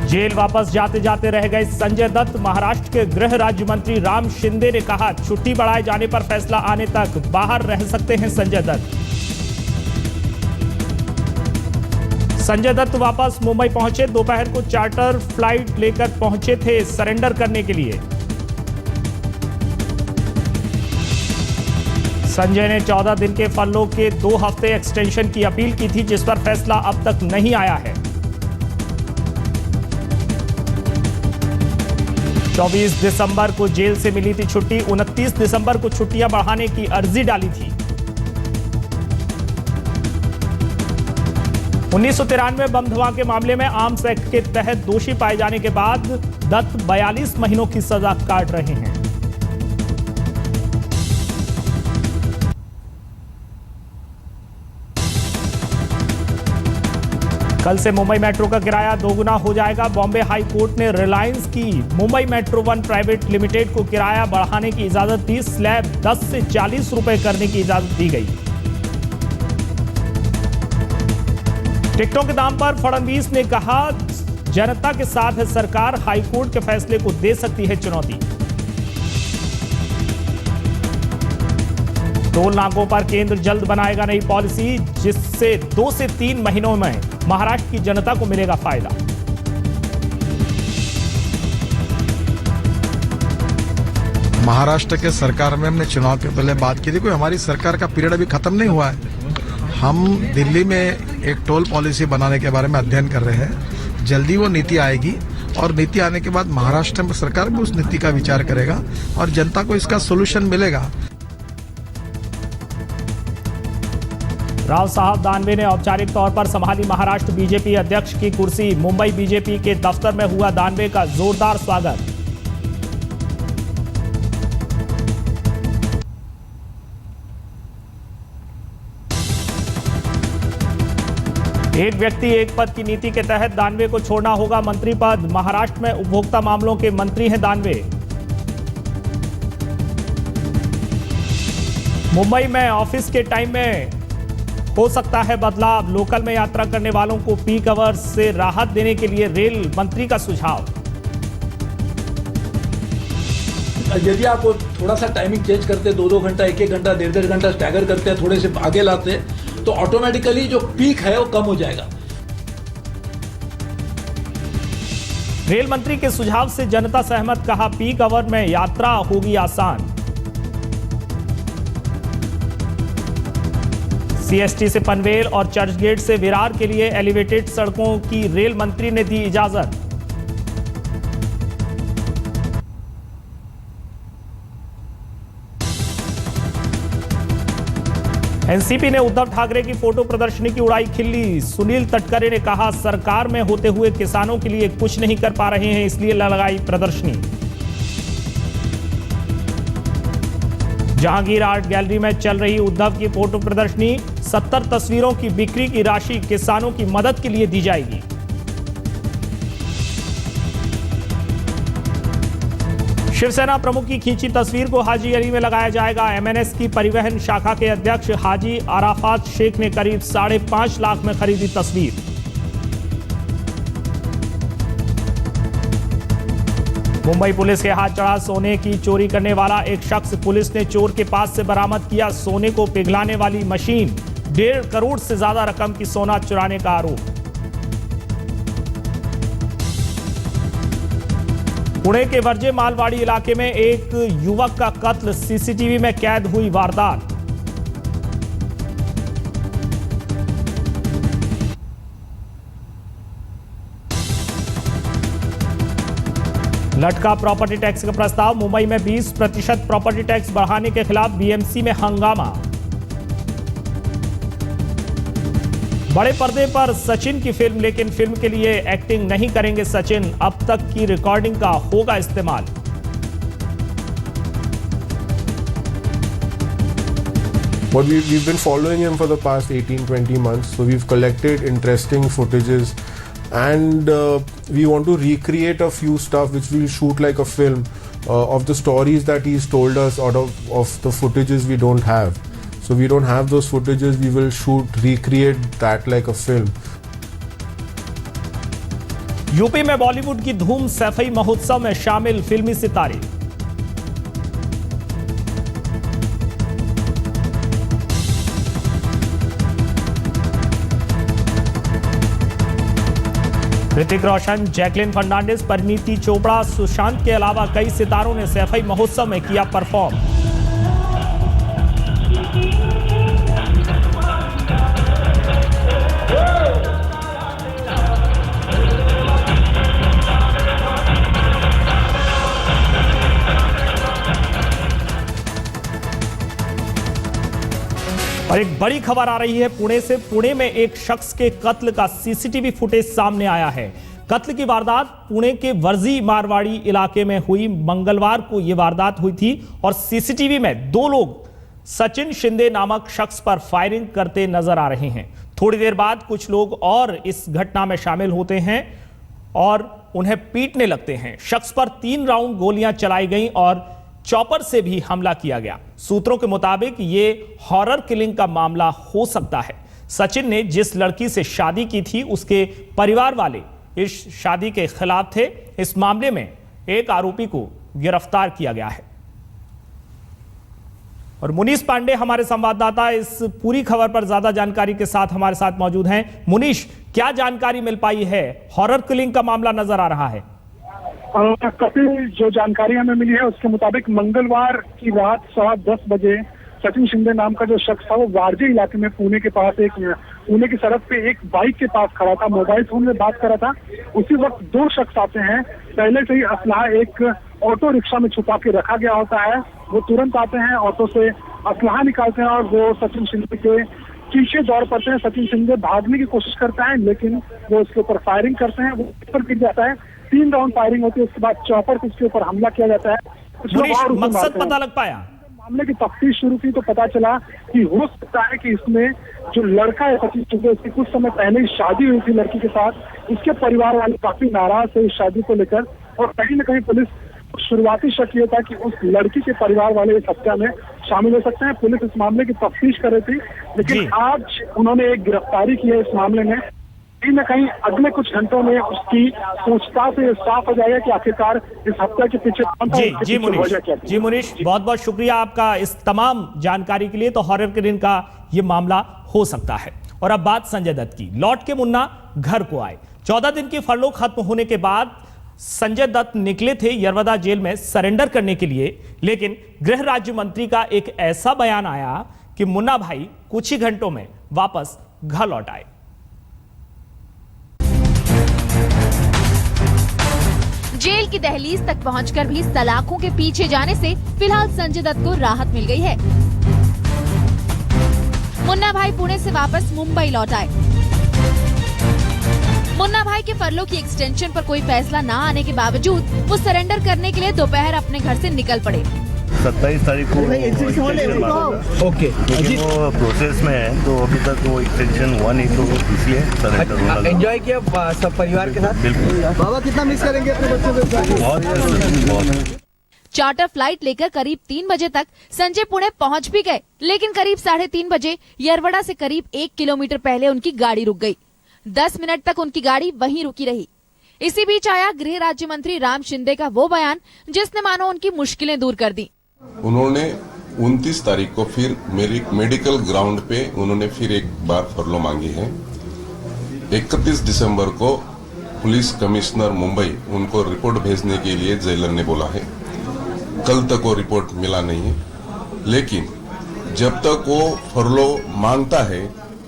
Jail वापस जाते जाते रह गए संजय दत्त। महाराष्ट्र के गृह राज्य मंत्री राम शिंदे ने कहा, छुट्टी बढ़ाए जाने पर फैसला आने तक बाहर रह सकते हैं संजय दत्त। संजय दत्त वापस मुंबई पहुंचे। दोपहर को चार्टर फ्लाइट लेकर पहुंचे थे सरेंडर करने के लिए। संजय ने 14 दिन के फरलों के 2 हफ्ते एक्सटेंशन की अपील की थी, जिस पर फैसला अब तक नहीं आया है। 24 दिसंबर को जेल से मिली थी छुट्टी। 29 दिसंबर को छुट्टियां बढ़ाने की अर्जी डाली थी। 1993 बम धमाके मामले में आर्म्स एक्ट के तहत दोषी पाए जाने के बाद दत्त 42 महीनों की सजा काट रहे हैं। कल से मुंबई मेट्रो का किराया दोगुना हो जाएगा। बॉम्बे हाई कोर्ट ने रिलायंस की Mumbai metro one private limited को किराया बढ़ाने की इजाजत दी। स्लैब 10 से 40 रुपए करने की इजाजत दी गई। टिकटों के दाम पर फडणवीस ने कहा, जनता के साथ है सरकार, हाईकोर्ट के फैसले को दे सकती है चुनौती। टोल नाकों पर केंद्र जल्द बनाएगा नई पॉलिसी, जिससे 2 से 3 महीनों में महाराष्ट्र की जनता को मिलेगा फायदा। महाराष्ट्र के सरकार में हमने चुनाव के पहले बात की थी, कोई हमारी सरकार का पीरियड अभी खत्म नहीं हुआ है। हम दिल्ली में एक टोल पॉलिसी बनाने के बारे में अध्ययन कर रहे हैं। जल्दी वो नीति आएगी और नीति आने के बाद महाराष्ट्र में सरकार भी उस नीति का विचार करेगा और जनता को इसका सोल्यूशन मिलेगा। राव साहब दानवे ने औपचारिक तौर पर संभाली महाराष्ट्र बीजेपी अध्यक्ष की कुर्सी। मुंबई बीजेपी के दफ्तर में हुआ दानवे का जोरदार स्वागत। एक व्यक्ति एक पद की नीति के तहत दानवे को छोड़ना होगा मंत्री पद। महाराष्ट्र में उपभोक्ता मामलों के मंत्री हैं दानवे। मुंबई में ऑफिस के टाइम में हो सकता है बदलाव। लोकल में यात्रा करने वालों को पीक आवर्स से राहत देने के लिए रेल मंत्री का सुझाव। यदि आप थोड़ा सा टाइमिंग चेंज करते, 2-2 घंटा, 1-1 घंटा, 1.5 घंटा स्टैगर करते हैं, थोड़े से आगे लाते, तो ऑटोमेटिकली जो पीक है वो कम हो जाएगा। रेल मंत्री के सुझाव से जनता सहमत, कहा पीक आवर में यात्रा होगी आसान। सीएसटी से पनवेल और चर्चगेट से विरार के लिए एलिवेटेड सड़कों की रेल मंत्री ने दी इजाजत। एनसीपी ने उद्धव ठाकरे की फोटो प्रदर्शनी की उड़ाई खिल्ली। सुनील तटकरे ने कहा, सरकार में होते हुए किसानों के लिए कुछ नहीं कर पा रहे हैं, इसलिए लगाई प्रदर्शनी। जहांगीर आर्ट गैलरी में चल रही उद्धव की फोटो प्रदर्शनी। 70 तस्वीरों की बिक्री की राशि किसानों की मदद के लिए दी जाएगी। शिवसेना प्रमुख की खींची तस्वीर को हाजी अली में लगाया जाएगा। एमएनएस की परिवहन शाखा के अध्यक्ष हाजी अराफात शेख ने करीब 5.5 लाख में खरीदी तस्वीर। मुंबई पुलिस के हाथ चढ़ा सोने की चोरी करने वाला एक शख्स। पुलिस ने चोर के पास से बरामद किया सोने को पिघलाने वाली मशीन। 1.5 करोड़ से ज्यादा रकम की सोना चुराने का आरोप। पुणे के वर्जे मालवाड़ी इलाके में एक युवक का कत्ल। सीसीटीवी में कैद हुई वारदात। लटका प्रॉपर्टी टैक्स का प्रस्ताव। मुंबई में 20% प्रॉपर्टी टैक्स बढ़ाने के खिलाफ बीएमसी में हंगामा। बड़े पर्दे पर सचिन की फिल्म, लेकिन फिल्म के लिए एक्टिंग नहीं करेंगे सचिन। अब तक की रिकॉर्डिंग का होगा इस्तेमाल। But we've been following him for the past 18-20 months, so we've collected interesting footages and we want to recreate a few stuff which we'll shoot like a film of the stories that he's told us out of the footages we don't have. So we don't have those footages, we will recreate that like a film. UP में बॉलीवुड की धूम, सैफई महोत्सव में शामिल फिल्मी सितारे। Hrithik Roshan, Jacqueline Fernandes, Parineeti Chopra, Sushant के अलावा कई सितारों ने सैफई महोत्सव में किया परफॉर्म। और एक बड़ी खबर आ रही है पुणे से। पुणे में एक शख्स के कत्ल का सीसीटीवी फुटेज सामने आया है। कत्ल की वारदात पुणे के वर्जी मारवाड़ी इलाके में हुई। मंगलवार को यह वारदात हुई थी और सीसीटीवी में दो लोग सचिन शिंदे नामक शख्स पर फायरिंग करते नजर आ रहे हैं। थोड़ी देर बाद कुछ लोग और इस घटना में शामिल होते हैं और उन्हें पीटने लगते हैं। शख्स पर 3 राउंड गोलियां चलाई गई और चॉपर से भी हमला किया गया। सूत्रों के मुताबिक ये हॉरर किलिंग का मामला हो सकता है। सचिन ने जिस लड़की से शादी की थी उसके परिवार वाले इस शादी के खिलाफ थे। इस मामले में एक आरोपी को गिरफ्तार किया गया है। और मुनीष पांडे हमारे संवाददाता इस पूरी खबर पर ज्यादा जानकारी के साथ हमारे साथ मौजूद हैं। मुनीष, क्या जानकारी मिल पाई है? हॉरर किलिंग का मामला नजर आ रहा है। कपिल, जो जानकारी हमें मिली है उसके मुताबिक मंगलवार की रात 10:15 बजे सचिन शिंदे नाम का जो शख्स था वो वारजे इलाके में पुणे के पास पुणे की सड़क पे एक बाइक के पास खड़ा था, मोबाइल फोन में बात कर रहा था। उसी वक्त 2 शख्स आते हैं। पहले से ही असलाह एक ऑटो रिक्शा में छुपा के रखा गया होता है। वो तुरंत आते हैं, ऑटो से असलाह निकालते हैं और वो सचिन शिंदे के पीछे दौड़ पड़ते हैं। सचिन शिंदे भागने की कोशिश करता है लेकिन वो उसके ऊपर फायरिंग करते हैं। वो ऊपर गिर जाता है। 3 राउंड फायरिंग होती है। उसके बाद चॉपर से उसके ऊपर हमला किया जाता है। मकसद पता लग पाया? मामले की तफ्तीश शुरू की तो पता चला कि हो सकता है कि इसमें जो लड़का है सचिन शिंदे, उसकी कुछ समय पहले ही शादी हुई थी लड़की के साथ। उसके परिवार वाले काफी नाराज थे इस शादी को लेकर और कहीं न कहीं पुलिस शुरुआती शक ये था कि उस लड़की के परिवार वाले इस हत्या में शामिल हो सकते हैं। पुलिस इस मामले की तफ्तीश कर रही थी लेकिन आज उन्होंने एक गिरफ्तारी की है इस मामले में। कहीं न कहीं अगले कुछ घंटों में उसकी पूछताछ से साफ हो जाएगा कि आखिरकार इस हत्या के पीछे कौन था। जी मुनीष, बहुत बहुत शुक्रिया आपका इस तमाम जानकारी के लिए। तो हॉरर किलिंग का ये मामला हो सकता है। और अब बात संजय दत्त की। लौट के मुन्ना घर को आए। 14 दिन की फरलो खत्म होने के बाद संजय दत्त निकले थे यरवदा जेल में सरेंडर करने के लिए, लेकिन गृह राज्य मंत्री का एक ऐसा बयान आया कि मुन्ना भाई कुछ ही घंटों में वापस घर लौट आए। जेल की दहलीज तक पहुंचकर भी सलाखों के पीछे जाने से फिलहाल संजय दत्त को राहत मिल गई है। मुन्ना भाई पुणे से वापस मुंबई लौट आए। मुन्ना भाई के फरलो की एक्सटेंशन पर कोई फैसला न आने के बावजूद वो सरेंडर करने के लिए दोपहर अपने घर से निकल पड़े। 27 तारीख को ओके, क्योंकि वो प्रोसेस में है तो अभी तक वो एक्सटेंशन हुआ नहीं, तो इसलिए सरेंडर होना। एंजॉय किया सब परिवार के साथ? बिल्कुल। बाबा कितना मिस करेंगे अपने बच्चों को? बहुत। चार्टर फ्लाइट लेकर करीब 3 बजे तक संजय पुणे पहुंच भी गए, लेकिन करीब 3:30 बजे यरवड़ा से करीब 1 किलोमीटर पहले उनकी गाड़ी रुक गई। 10 मिनट तक उनकी गाड़ी वहीं रुकी रही। इसी बीच आया गृह राज्य मंत्री राम शिंदे का वो बयान जिसने मानो उनकी मुश्किलें दूर कर दी। उन्होंने 29 तारीख को फिर मेरी मेडिकल ग्राउंड पे उन्होंने फिर एक बार फरलो मांगी है। 31 दिसंबर को पुलिस कमिश्नर मुंबई उनको रिपोर्ट भेजने के लिए जेलर ने बोला है। कल तक वो रिपोर्ट मिला नहीं है, लेकिन जब तक वो फरलो मांगता है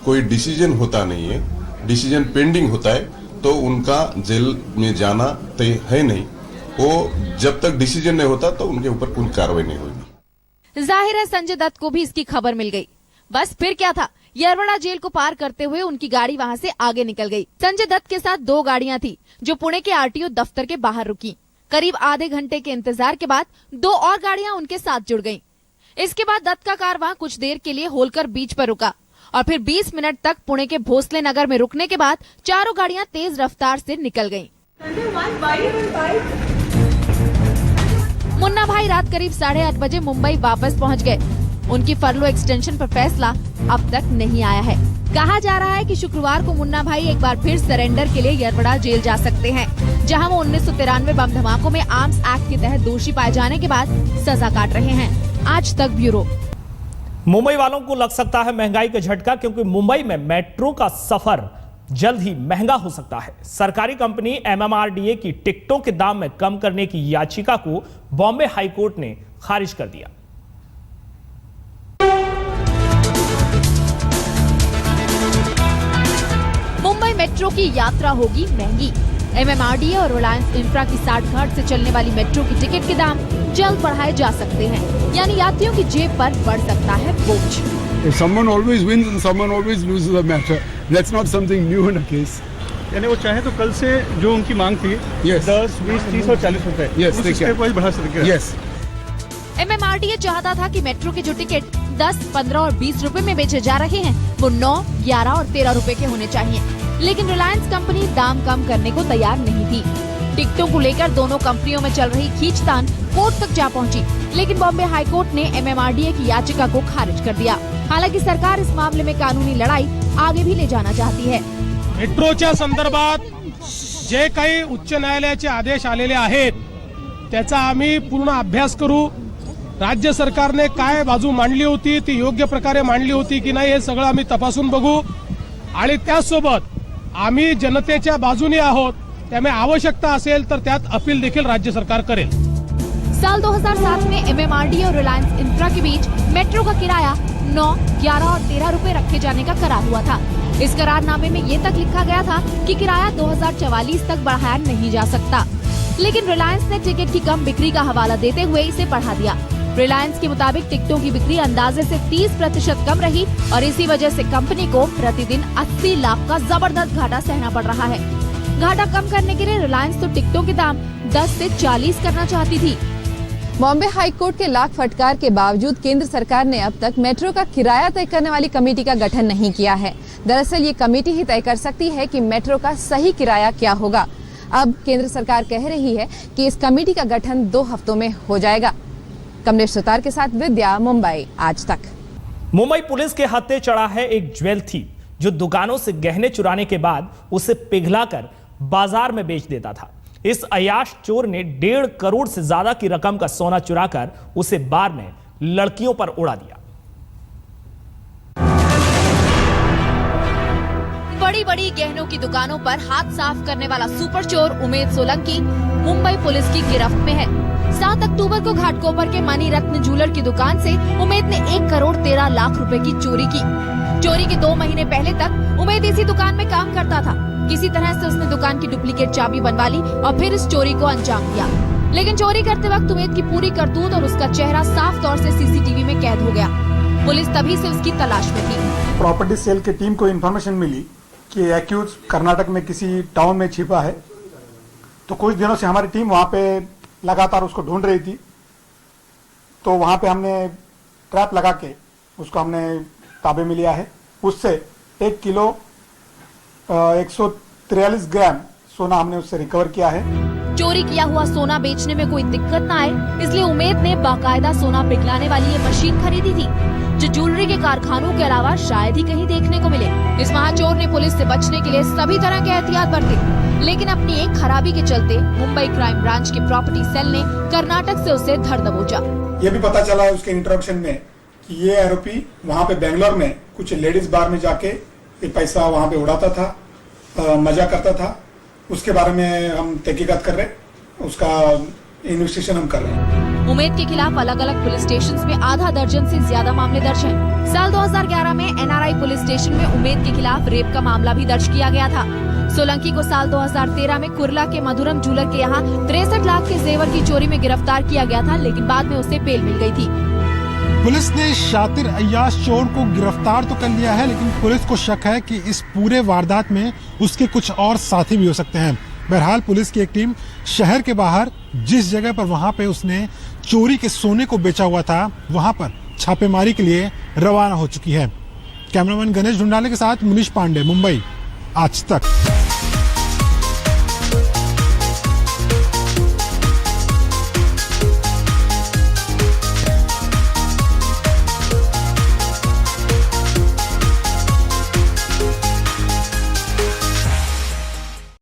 कोई डिसीजन होता नहीं है, डिसीजन पेंडिंग होता है, तो उनका जेल में जाना तय है नहीं। वो जब तक डिसीजन नहीं होता तो उनके ऊपर कोई कार्रवाई नहीं होगी। जाहिर है संजय दत्त को भी इसकी खबर मिल गई। बस फिर क्या था, यरवड़ा जेल को पार करते हुए उनकी गाड़ी वहां से आगे निकल गई। संजय दत्त के साथ 2 गाड़ियां थी जो पुणे के आरटीओ दफ्तर के बाहर रुकी। करीब आधे घंटे के इंतजार के बाद 2 और गाड़ियां उनके साथ जुड़ गयी। इसके बाद दत्त का कार कुछ देर के लिए होलकर बीच पर रुका और फिर 20 मिनट तक पुणे के भोसले नगर में रुकने के बाद चारों गाड़ियां तेज रफ्तार से निकल गईं। मुन्ना भाई रात करीब 8:30 बजे मुंबई वापस पहुंच गए। उनकी फरलो एक्सटेंशन पर फैसला अब तक नहीं आया है। कहा जा रहा है कि शुक्रवार को मुन्ना भाई एक बार फिर सरेंडर के लिए यरवड़ा जेल जा सकते हैं, जहां वो 1993 बम धमाकों में आर्म्स एक्ट के तहत दोषी पाए जाने के बाद सजा काट रहे हैं। आज तक ब्यूरो। मुंबई वालों को लग सकता है महंगाई का झटका, क्योंकि मुंबई में मेट्रो का सफर जल्द ही महंगा हो सकता है। सरकारी कंपनी MMRDA की टिकटों के दाम में कम करने की याचिका को बॉम्बे हाईकोर्ट ने खारिज कर दिया। मुंबई मेट्रो की यात्रा होगी महंगी। MMRDA और रिलायंस इंफ्रा की 60 घाट से चलने वाली मेट्रो की टिकट के दाम जल्द बढ़ाए जा सकते हैं, यानी यात्रियों की जेब पर बढ़ सकता है बोझ। Someone always wins and someone always loses a matter. That's not something new in a case. यानी वो चाहे तो कल से जो उनकी मांग थी 10, 20, 30 और 40 रुपए Yes, उस स्टेप वाइज बढ़ा सकते हैं। Yes. MMRDA चाहता था कि मेट्रो के जो टिकट 10, 15 और 20 रुपए में बेचे जा रहे हैं वो 9, 11 और 13 रुपए के होने चाहिए, लेकिन रिलायंस कंपनी दाम कम करने को तैयार नहीं थी। टिकटों को लेकर दोनों कंपनियों में चल रही खींचतान कोर्ट तक जा पहुंची, लेकिन बॉम्बे हाईकोर्ट ने MMRDA की याचिका को खारिज कर दिया। हालांकि सरकार इस मामले में कानूनी लढाई आगे भी ले जाना चाहती है। मेट्रोच्या संदर्भात जे काही उच्च न्यायालयाचे आदेश आलेले आहेत त्याचा आम्ही पूर्ण अभ्यास करू। राज्य सरकारने काय बाजू मांडली होती ती योग्य प्रकारे मांडली होती की नाही हे सगळं आम्ही तपासून बघू आणि त्यासोबत आम्ही जनतेच्या बाजूने आहोत, त्यामुळे आवश्यकता असेल तर त्यात अपील देखील राज्य सरकार करेल। साल 2007 में MMRDA और रिलायंस इंफ्रा के बीच मेट्रो का किराया 9, 11 और 13 रुपए रखे जाने का करार हुआ था। इस करारनामे में ये तक लिखा गया था कि किराया 2044 तक बढ़ाया नहीं जा सकता, लेकिन रिलायंस ने टिकट की कम बिक्री का हवाला देते हुए इसे बढ़ा दिया। रिलायंस के मुताबिक टिकटों की बिक्री अंदाजे से 30% कम रही और इसी वजह से कंपनी को प्रतिदिन 80 लाख का जबरदस्त घाटा सहना पड़ रहा है। घाटा कम करने के लिए रिलायंस तो टिकटों के दाम 10 से 40 करना चाहती थी। बॉम्बे हाईकोर्ट के लाख फटकार के बावजूद केंद्र सरकार ने अब तक मेट्रो का किराया तय करने वाली कमेटी का गठन नहीं किया है। दरअसल ये कमेटी ही तय कर सकती है कि मेट्रो का सही किराया क्या होगा। अब केंद्र सरकार कह रही है कि इस कमेटी का गठन 2 हफ्तों में हो जाएगा। कमलेश सुतार के साथ विद्या, मुंबई आज तक। मुंबई पुलिस के हत्थे चढ़ा है एक ज्वेल थीफ, जो दुकानों से गहने चुराने के बाद उसे पिघलाकर बाजार में बेच देता था। इस अयाश चोर ने 1.5 करोड़ से ज्यादा की रकम का सोना चुराकर उसे बार में लड़कियों पर उड़ा दिया। बड़ी बड़ी गहनों की दुकानों पर हाथ साफ करने वाला सुपर चोर उमेद सोलंकी मुंबई पुलिस की गिरफ्त में है। 7 अक्टूबर को घाटकोपर के मणि रत्न ज्वेलर की दुकान से उमेद ने 1 करोड़ 13 लाख रुपए की चोरी की। चोरी के 2 महीने पहले तक उमेद इसी दुकान में काम करता था। किसी तरह से उसने दुकान की डुप्लीकेट चाबी बनवा ली और फिर इस चोरी को अंजाम दिया, लेकिन चोरी करते वक्त उमेद की पूरी करतूत और उसका चेहरा साफ तौर से CCTV में कैद हो गया। पुलिस तभी से उसकी तलाश में थी। प्रॉपर्टी सेल की टीम को इन्फॉर्मेशन मिली कि एक्यूज कर्नाटक में किसी टाउन में छिपा है, तो कुछ दिनों से हमारी टीम वहां पे लगातार उसको ढूंढ रही थी। तो वहां पे हमने ट्रैप लगा के उसको हमने ताबे में लिया है। उससे 1 किलो 143 ग्राम सोना हमने उससे रिकवर किया है। चोरी किया हुआ सोना बेचने में कोई दिक्कत न आए, इसलिए उमेद ने बाकायदा सोना पिघलाने वाली ये मशीन खरीदी थी, जो ज्वेलरी के कारखानों के अलावा शायद ही कहीं देखने को मिले। इस महाचोर ने पुलिस से बचने के लिए सभी तरह के एहतियात बरते, लेकिन अपनी एक खराबी के चलते मुंबई क्राइम ब्रांच के प्रॉपर्टी सेल ने कर्नाटक से उसे धर दबोचा। ये भी पता चला उसके इंट्रोडक्शन में कि ये आरोपी वहां पे बेंगलोर में कुछ लेडीज बार में जाके ये पैसा वहां पे उड़ाता था, मजा करता था। उसके बारे में हम तहकीकात कर रहे हैं, उसका इन्वेस्टिगेशन हम कर रहे हैं। उमेद के खिलाफ अलग अलग पुलिस स्टेशंस में आधा दर्जन से ज्यादा मामले दर्ज हैं। साल 2011 में NRI पुलिस स्टेशन में उमेद के खिलाफ रेप का मामला भी दर्ज किया गया था। सोलंकी को साल 2013 में कुर्ला के मधुरम ज्वेलर के यहाँ 63 लाख के जेवर की चोरी में गिरफ्तार किया गया था, लेकिन बाद में उसे बेल मिल गई थी। पुलिस ने शातिर अय्याश चोर को गिरफ्तार तो कर लिया है, लेकिन पुलिस को शक है कि इस पूरे वारदात में उसके कुछ और साथी भी हो सकते हैं। बहरहाल पुलिस की एक टीम शहर के बाहर जिस जगह पर वहां पे उसने चोरी के सोने को बेचा हुआ था वहां पर छापेमारी के लिए रवाना हो चुकी है। कैमरामैन गणेश ढुंडाले के साथ मुनीश पांडे, मुंबई आज तक।